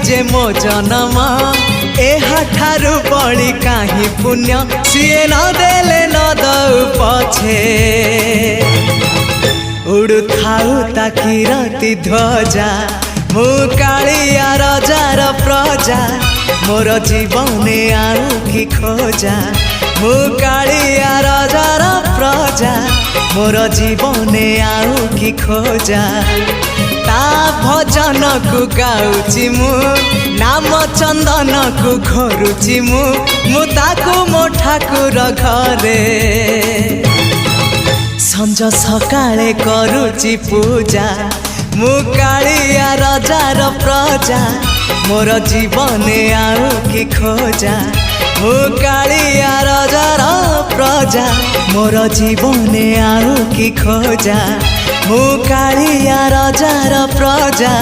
जे मो जनम एहाठारु बड़ी काहि पुण्य सीए न देले न दउ पछे उड़ु थाउ ताकि रति ध्वजा मु कालिया रजार प्रजा मोर जीवने आउ कि खोजा मु कालिया रजार प्रजा मोर जीवने आउ कि खोजा ता भजन को गाउची मु नाम चंदन को घरुची मु ताकू मो ठाकुर घरे संज सकाळे करूची पूजा मु कालिया रजार प्रजा मोर जीवने आउ कि खोजा मु कालिया रजार प्रजा मोर जीवने आउ कि खोजा मु कालिया रजार प्रजा।